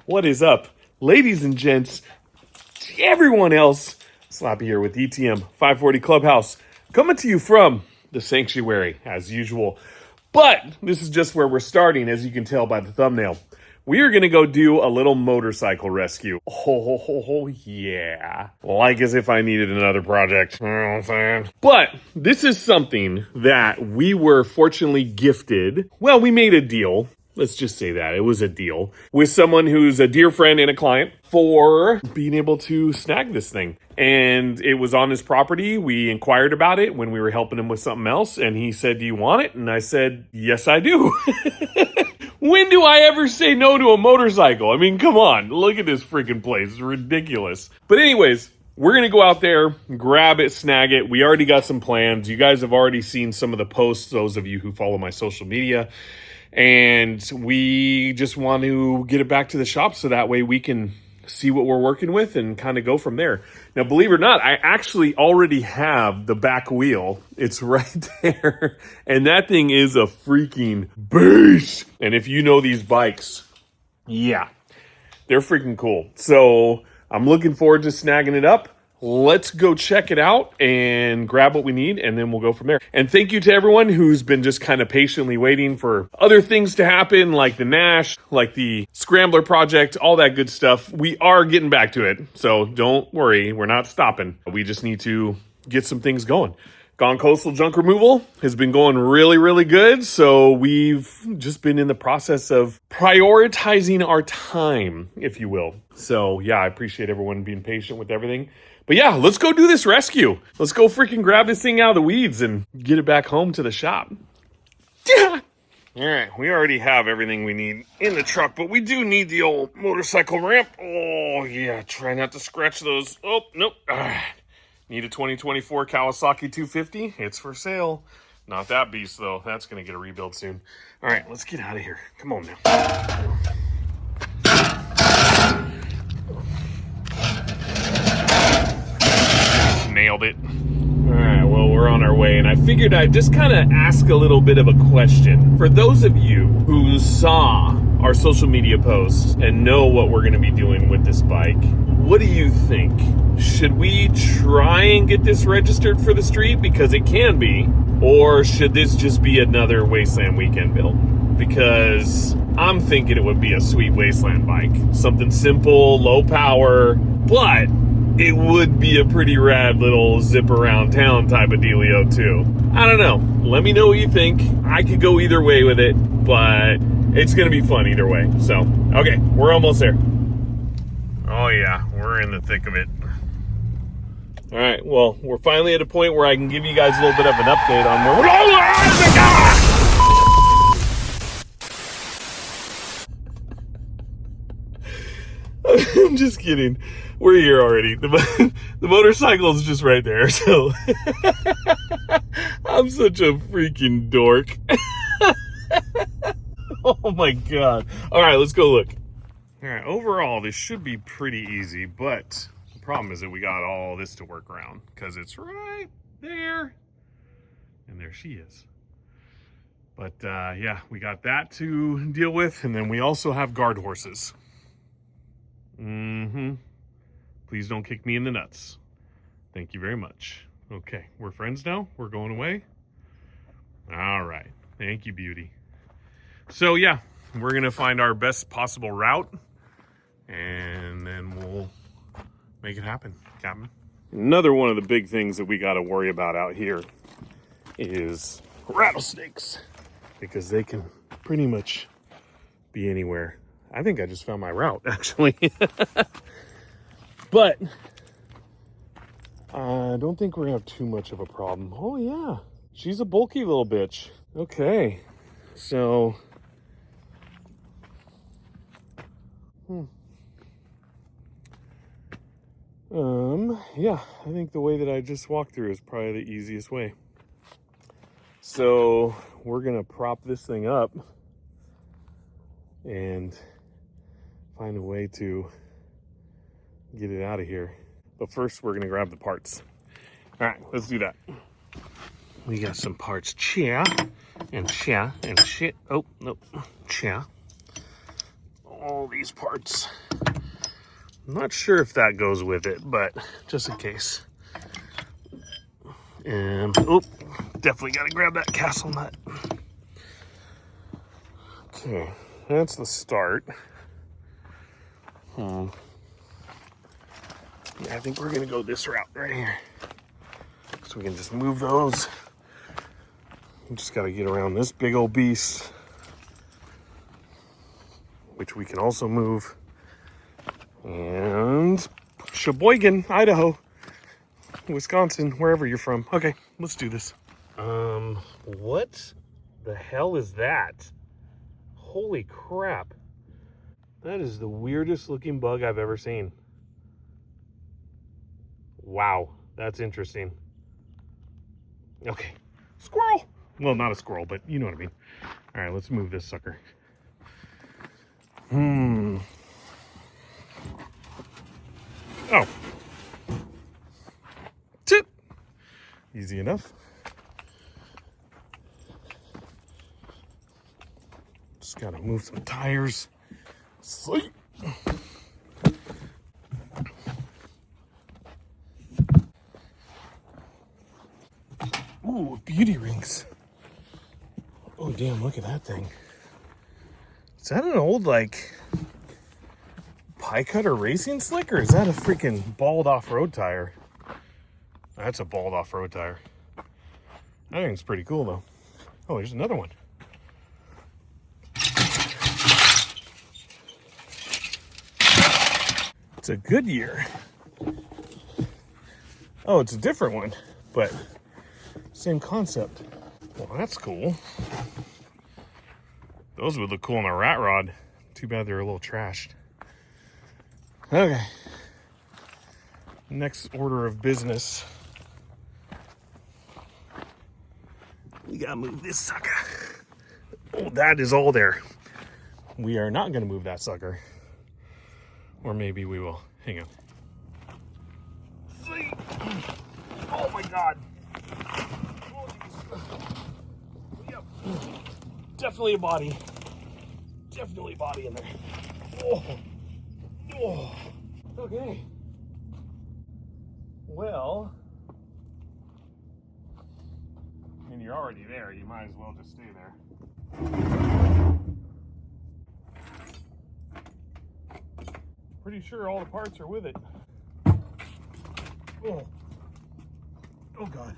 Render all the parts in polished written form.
What is up, ladies and gents, everyone else? Sloppy here with ETM 540 Clubhouse, coming to you from the sanctuary as usual. But this is just where we're starting, as you can tell by the thumbnail. We are going to go do a little motorcycle rescue. Oh, yeah. Like as if I needed another project. You know what I'm saying? But this is something that we were fortunately gifted. Well, we made a deal. Let's just say that. It was a deal with someone who's a dear friend and a client for being able to snag this thing. And it was on his property. We inquired about it when we were helping him with something else. And he said, "Do you want it?" And I said, "Yes, I do." When do I ever say no to a motorcycle? I mean, come on. Look at this freaking place. It's ridiculous. But anyways, we're going to go out there, grab it, snag it. We already got some plans. You guys have already seen some of the posts, those of you who follow my social media. And we just want to get it back to the shop so that way we can see what we're working with and kind of go from there. Now, believe it or not, I actually already have the back wheel. It's right there. And that thing is a freaking beast. And if you know these bikes, yeah, they're freaking cool. So I'm looking forward to snagging it up. Let's go check it out and grab what we need, and then we'll go from there. And thank you to everyone who's been just kind of patiently waiting for other things to happen, like the Nash, like the Scrambler project, all that good stuff. We are getting back to it, so don't worry. We're not stopping. We just need to get some things going. Gone Coastal Junk Removal has been going really, really good. So we've just been in the process of prioritizing our time, if you will. So yeah, I appreciate everyone being patient with everything. But yeah, let's go do this rescue. Let's go freaking grab this thing out of the weeds and get it back home to the shop. Yeah. All right, we already have everything we need in the truck, but we do need the old motorcycle ramp. Oh yeah, try not to scratch those. Oh, nope. Need a 2024 Kawasaki 250. It's for sale. Not that beast, though. That's going to get a rebuild soon. All right, let's get out of here. Come on now. Nailed it. All right, well, we're on our way, and I figured I'd just kind of ask a little bit of a question. For those of you who saw our social media posts and know what we're going to be doing with this bike, what do you think? Should we try and get this registered for the street? Because it can be. Or should this just be another Wasteland Weekend build? Because I'm thinking it would be a sweet Wasteland bike. Something simple, low power, but it would be a pretty rad little zip around town type of dealio too. I don't know. Let me know what you think. I could go either way with it, but it's going to be fun either way. So, okay, we're almost there. Oh yeah, we're in the thick of it. All right, well, we're finally at a point where I can give you guys a little bit of an update on where we're... I'm just kidding. We're here already. The motorcycle is just right there, so... I'm such a freaking dork. Oh my God. All right, let's go look. All right, overall, this should be pretty easy, but the problem is that we got all this to work around because it's right there. And there she is. But yeah, we got that to deal with, and then we also have guard horses. Please don't kick me in the nuts. Thank you very much. Okay, we're friends now. We're going away. All right. Thank you, beauty. So yeah, we're going to find our best possible route, and then we'll make it happen, Captain. Another one of the big things that we got to worry about out here is rattlesnakes, because they can pretty much be anywhere. I think I just found my route, actually. But I don't think we're going to have too much of a problem. Oh, yeah. She's a bulky little bitch. Okay. So... yeah, I think the way that I just walked through is probably the easiest way. So we're gonna prop this thing up and find a way to get it out of here. But first we're gonna grab the parts. All right, let's do that. We got some parts chia and chia and shit. Oh, nope. Chia. All these parts. I'm not sure if that goes with it, but just in case. And, oh, definitely got to grab that castle nut. Okay, that's the start. Yeah, I think we're going to go this route right here. So we can just move those. We just got to get around this big old beast, which we can also move. And Sheboygan, Idaho, Wisconsin, wherever you're from. Okay, let's do this. What the hell is that? Holy crap. That is the weirdest looking bug I've ever seen. Wow, that's interesting. Okay, squirrel. Well, not a squirrel, but you know what I mean. All right, let's move this sucker. Oh. Tip. Easy enough. Just gotta move some tires. Sleep. Ooh, beauty rings. Oh, damn, look at that thing. Is that an old, like, pie cutter racing slick, or is that a freaking bald off-road tire? That's a bald off-road tire. I think it's pretty cool, though. Oh, there's another one. It's a Goodyear. Oh, it's a different one, but same concept. Well, that's cool. Those would look cool on a rat rod. Too bad they're a little trashed. Okay. Next order of business. We gotta move this sucker. Oh, that is all there. We are not gonna move that sucker. Or maybe we will. Hang on. See? Oh my God. Oh, yep. Definitely a body. Definitely a body in there. Oh. Oh. Okay. Well, I mean, you're already there. You might as well just stay there. Pretty sure all the parts are with it. Oh. Oh, God.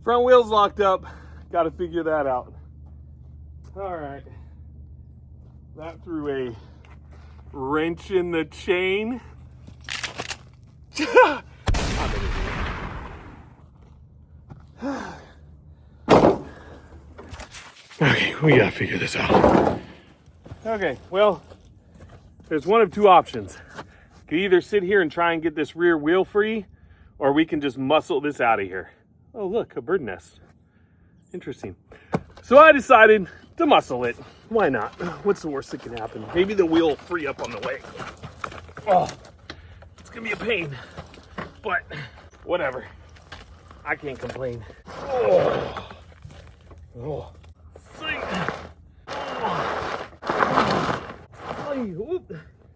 Front wheel's locked up. Got to figure that out. All right. That threw a wrench in the chain. Okay, we gotta figure this out. Okay, well, there's one of two options. You can either sit here and try and get this rear wheel free, or we can just muscle this out of here. Oh, look, a bird nest. Interesting. So I decided to muscle it. Why not? What's the worst that can happen? Maybe the wheel will free up on the way. Oh, it's gonna be a pain, but whatever. I can't complain. Oh. Oh. Oh.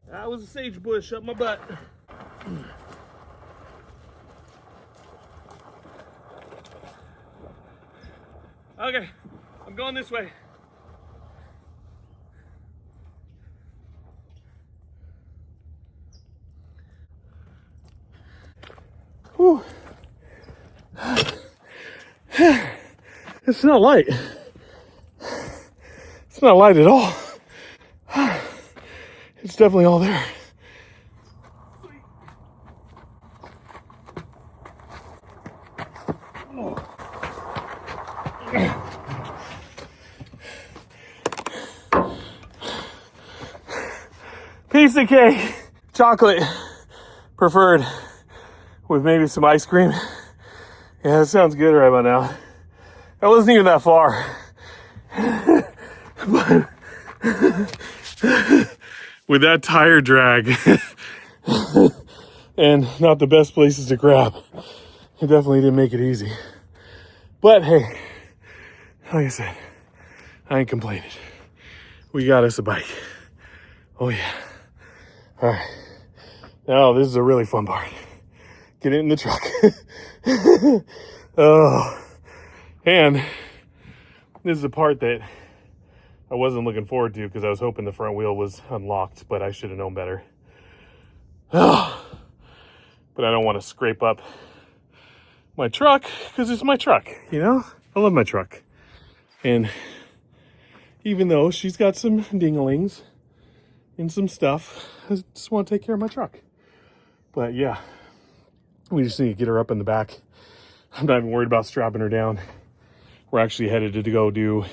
That was a sage bush up my butt. Okay, I'm going this way. Whew. It's not light. It's not light at all. It's definitely all there. Piece of cake. Chocolate preferred with maybe some ice cream. Yeah, that sounds good right about now. That wasn't even that far. But with that tire drag and not the best places to grab, it definitely didn't make it easy. But hey, like I said, I ain't complaining. We got us a bike. Oh yeah. All right. Now this is a really fun part. Get it in the truck. Oh, and this is the part that I wasn't looking forward to because I was hoping the front wheel was unlocked, but I should have known better. Oh, but I don't want to scrape up my truck because it's my truck, you know? I love my truck. And even though she's got some dinglings and some stuff, I just want to take care of my truck. But yeah, we just need to get her up in the back. I'm not even worried about strapping her down. We're actually headed to go do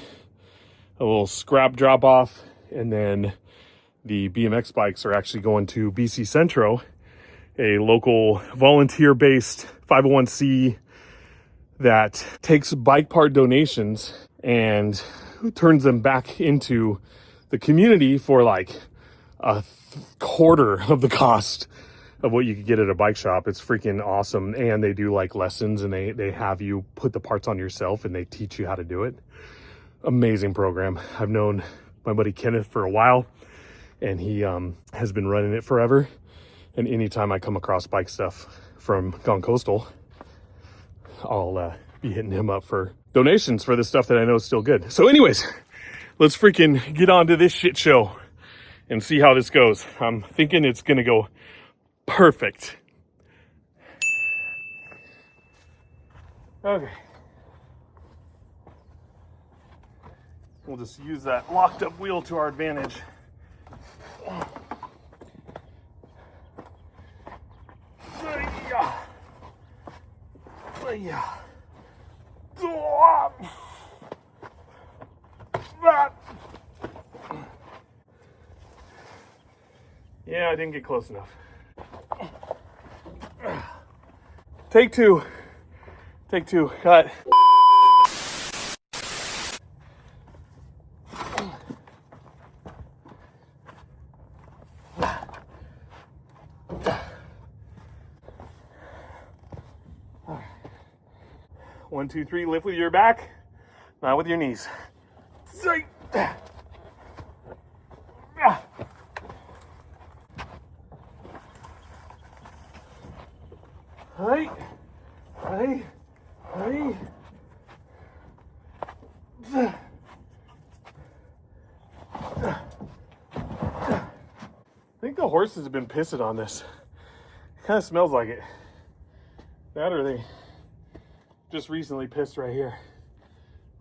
a little scrap drop off, and then the BMX bikes are actually going to BC Centro, a local volunteer-based 501c that takes bike part donations and turns them back into the community for like a quarter of the cost of what you could get at a bike shop. It's freaking awesome. And they do like lessons, and they have you put the parts on yourself and they teach you how to do it. Amazing program. I've known my buddy Kenneth for a while, and he has been running it forever. And anytime I come across bike stuff from Gone Coastal, I'll be hitting him up for donations for the stuff that I know is still good. So anyways, let's freaking get on to this shit show and see how this goes. I'm thinking it's gonna go perfect. Okay. We'll just use that locked up wheel to our advantage. Yeah, I didn't get close enough. Take two. Take two. Cut. One, two, three. Lift with your back, not with your knees. Hey, hey, hey. I think the horses have been pissing on this. It kind of smells like it. That, or they just recently pissed right here.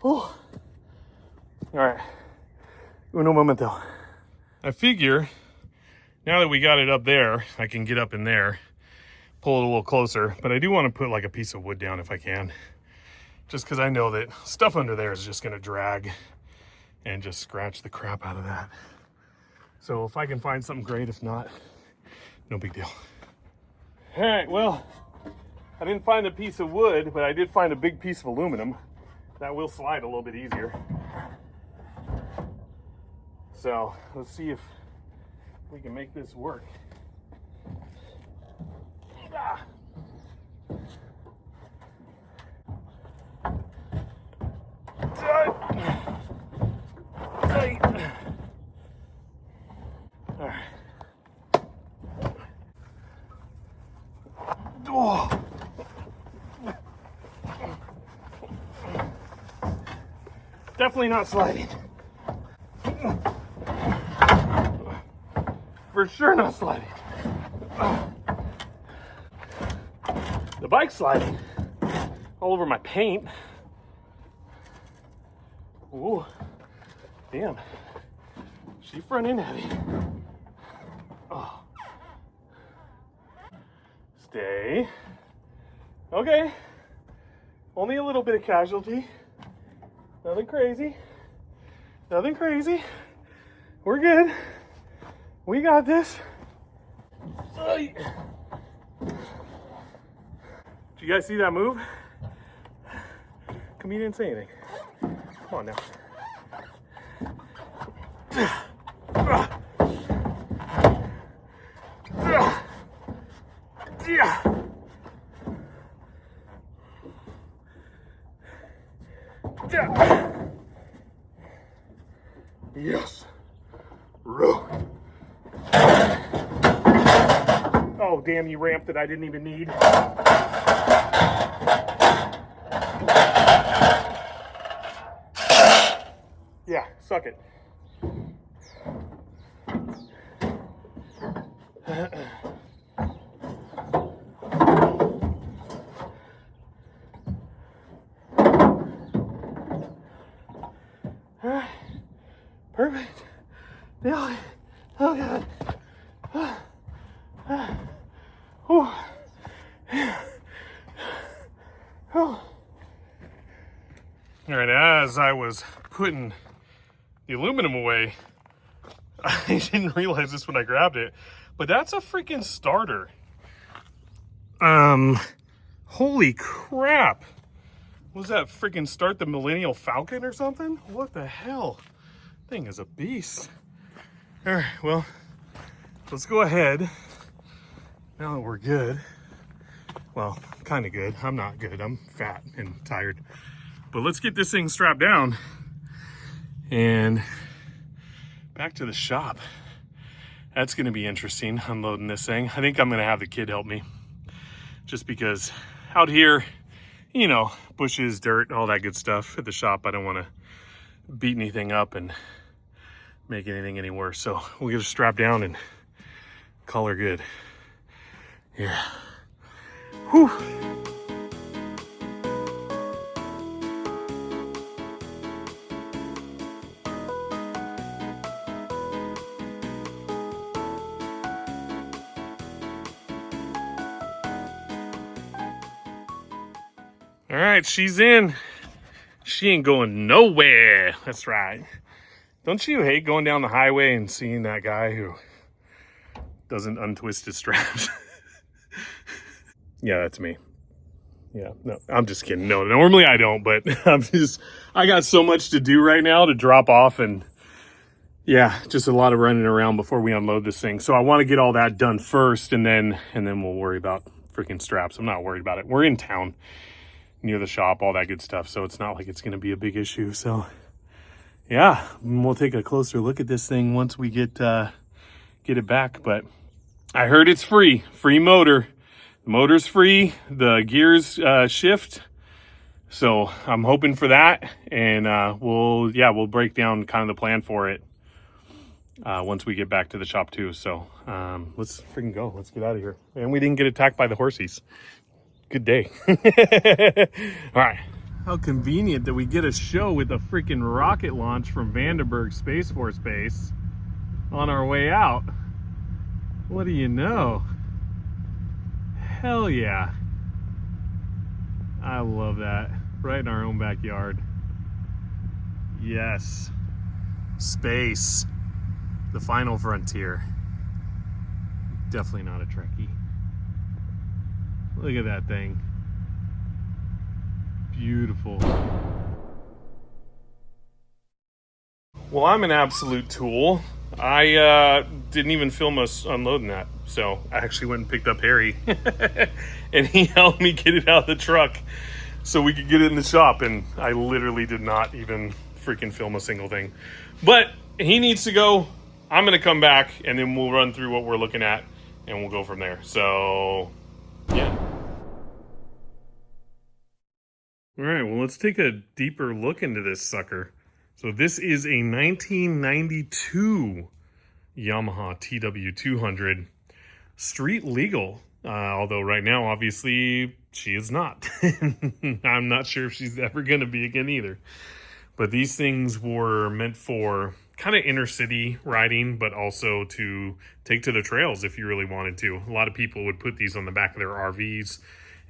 Whew. All right. Uno momento. I figure now that we got it up there, I can get up in there, pull it a little closer, but I do want to put like a piece of wood down if I can, just because I know that stuff under there is just going to drag and just scratch the crap out of that. So if I can find something, great. If not, no big deal. All right, well, I didn't find a piece of wood, but I did find a big piece of aluminum. That will slide a little bit easier. So let's see if we can make this work. Ah. Tight. All right. Oh. Definitely not sliding. For sure not sliding. The bike's sliding all over my paint. Ooh, damn. She front end heavy. Oh. Stay. Okay. Only a little bit of casualty. Nothing crazy. Nothing crazy. We're good. We got this. Did you guys see that move? Come, you didn't say anything. Come on now. Yes. Oh, damn, you ramp that I didn't even need. Yeah, suck it. Perfect. Nailed it. Oh, God. Oh. Oh. All right, as I was putting the aluminum away, I didn't realize this when I grabbed it, but that's a freaking starter. Holy crap. Was that freaking start the Millennial Falcon or something? What the hell? Thing is a beast. All right, well, let's go ahead. Now that we're good, well, kind of good. I'm not good. I'm fat and tired. But let's get this thing strapped down and back to the shop. That's going to be interesting, unloading this thing. I think I'm going to have the kid help me. Just because out here, you know, bushes, dirt, all that good stuff at the shop, I don't want to beat anything up and make anything any worse. So we'll get her strapped down and call her good. Yeah. Whew. All right, she's in. She ain't going nowhere. That's right. Don't you hate going down the highway and seeing that guy who doesn't untwist his straps? Yeah, that's me. Yeah, no, I'm just kidding. No, normally I don't, but I got so much to do right now to drop off, and yeah, just a lot of running around before we unload this thing. So I want to get all that done first, and then we'll worry about freaking straps. I'm not worried about it. We're in town near the shop, all that good stuff. So it's not like it's going to be a big issue. So yeah, we'll take a closer look at this thing once we get it back. But I heard it's free motor. The motor's free. The gears shift. So I'm hoping for that. And we'll break down kind of the plan for it once we get back to the shop too. So let's freaking go. Let's get out of here. And we didn't get attacked by the horsies. Good day. All right. How convenient that we get a show with a freaking rocket launch from Vandenberg Space Force Base on our way out. What do you know? Hell yeah. I love that. Right in our own backyard. Yes. Space. The final frontier. Definitely not a Trekkie. Look at that thing. Beautiful. Well, I'm an absolute tool. I didn't even film us unloading that. So I actually went and picked up Harry and he helped me get it out of the truck so we could get it in the shop. And I literally did not even freaking film a single thing. But he needs to go. I'm going to come back and then we'll run through what we're looking at and we'll go from there. So yeah. All right, well, let's take a deeper look into this sucker. So this is a 1992 Yamaha TW200, street legal. Although right now, obviously, she is not. I'm not sure if she's ever going to be again either. But these things were meant for kind of inner city riding, but also to take to the trails if you really wanted to. A lot of people would put these on the back of their RVs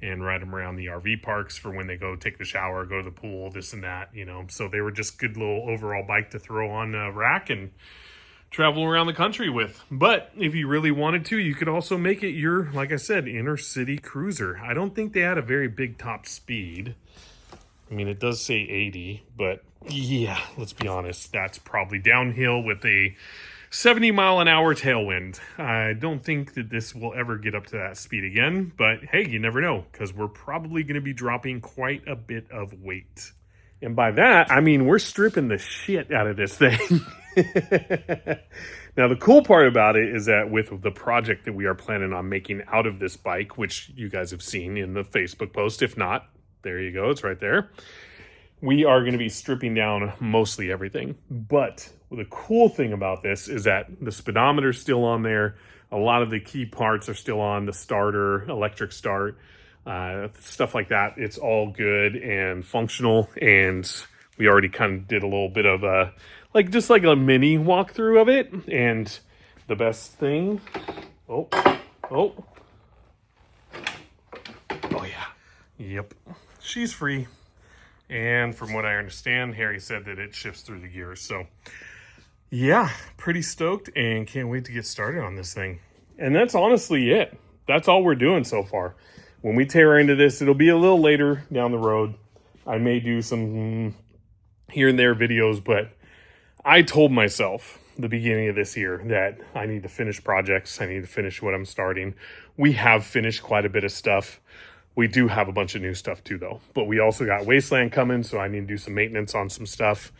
and ride them around the RV parks for when they go take the shower, go to the pool, this and that, you know. So they were just good little overall bike to throw on a rack and travel around the country with. But if you really wanted to, you could also make it your, like I said, inner city cruiser. I don't think they had a very big top speed. I mean, it does say 80, but yeah, let's be honest. That's probably downhill with a 70-mile-an-hour tailwind. I don't think that this will ever get up to that speed again, but hey, you never know, because we're probably going to be dropping quite a bit of weight. And by that, I mean we're stripping the shit out of this thing. Now, the cool part about it is that with the project that we are planning on making out of this bike, which you guys have seen in the Facebook post, if not, there you go, it's right there. We are going to be stripping down mostly everything. But the cool thing about this is that the speedometer is still on there. A lot of the key parts are still on, the starter, electric start, stuff like that. It's all good and functional. And we already kind of did a little bit of a, just like a mini walkthrough of it. And the best thing, oh yeah, yep, she's free. And from what I understand, Harry said that it shifts through the gears. So yeah, pretty stoked and can't wait to get started on this thing. And that's honestly it. That's all we're doing so far. When we tear into this, it'll be a little later down the road. I may do some here and there videos, but I told myself the beginning of this year that I need to finish projects. I need to finish what I'm starting. We have finished quite a bit of stuff. We do have a bunch of new stuff too, though. But we also got Wasteland coming, so I need to do some maintenance on some stuff.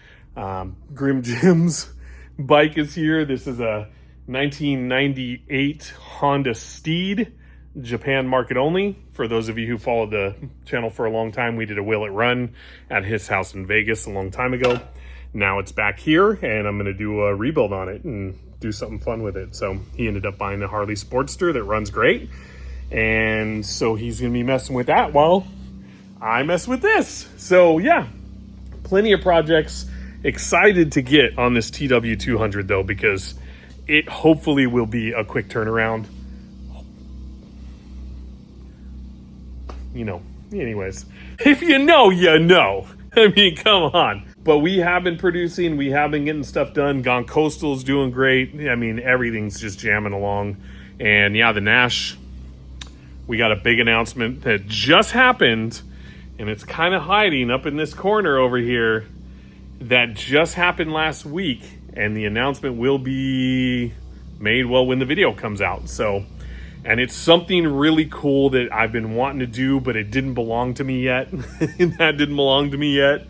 Grim Jim's bike is here. This is a 1998 Honda Steed, Japan market only. For those of you who followed the channel for a long time, we did a Will It Run at his house in Vegas a long time ago. Now it's back here, and I'm going to do a rebuild on it and do something fun with it. So he ended up buying a Harley Sportster that runs great. And so he's going to be messing with that while I mess with this. So yeah, plenty of projects. Excited to get on this TW200 though, because it hopefully will be a quick turnaround. You know, anyways, if you know, you know. I mean, come on. But we have been producing, we have been getting stuff done. Gone Coastal's doing great. I mean, everything's just jamming along. And yeah, the Nash, we got a big announcement that just happened, and it's kind of hiding up in this corner over here. That just happened last week, and the announcement will be made, well, when the video comes out. So, and it's something really cool that I've been wanting to do, but it didn't belong to me yet. That didn't belong to me yet.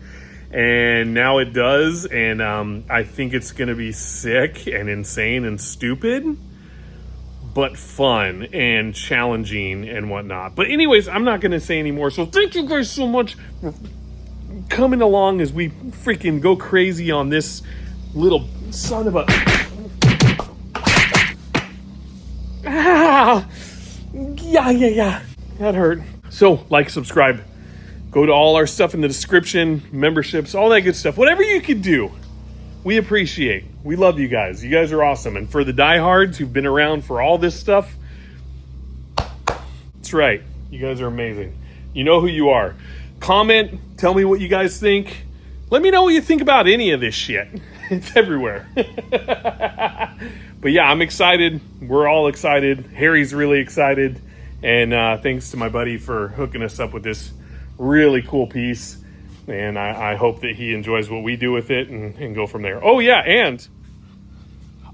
And now it does, and I think it's going to be sick and insane and stupid, but fun and challenging and whatnot. But anyways, I'm not going to say anymore. So thank you guys so much for coming along as we freaking go crazy on this little son of a... Ah! Yeah. That hurt. So, like, subscribe. Go to all our stuff in the description, memberships, all that good stuff. Whatever you can do, we appreciate. We love you guys. You guys are awesome. And for the diehards who've been around for all this stuff, that's right. You guys are amazing. You know who you are. Comment. Tell me what you guys think. Let me know what you think about any of this shit. It's everywhere. But yeah, I'm excited. We're all excited. Harry's really excited. And thanks to my buddy for hooking us up with this really cool piece. And I hope that he enjoys what we do with it and go from there. Oh yeah, and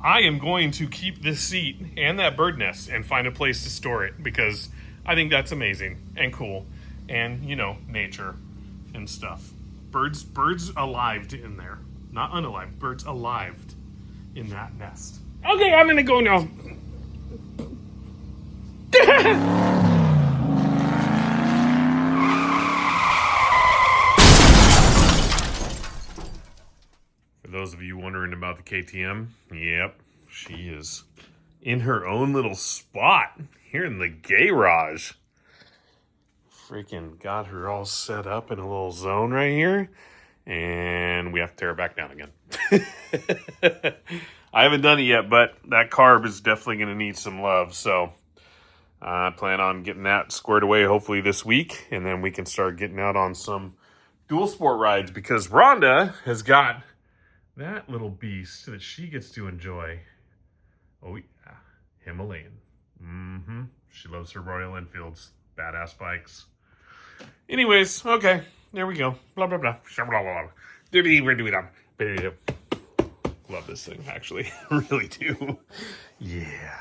I am going to keep this seat and that bird nest and find a place to store it, because I think that's amazing and cool. And, you know, nature and stuff. Birds alived in there. Not unalived. Birds alived in that nest. Okay, I'm going to go now. For those of you wondering about the KTM, yep, she is in her own little spot here in the garage. Freaking got her all set up in a little zone right here, and we have to tear it back down again. I haven't done it yet, but that carb is definitely going to need some love, so I plan on getting that squared away hopefully this week, and then we can start getting out on some dual sport rides, because Rhonda has got that little beast that she gets to enjoy. Oh yeah, Himalayan. She loves her Royal Enfields, badass bikes. Anyways, okay, There we go. Blah, blah, blah. Blah, blah, blah. Love this thing, actually. Really do. Yeah.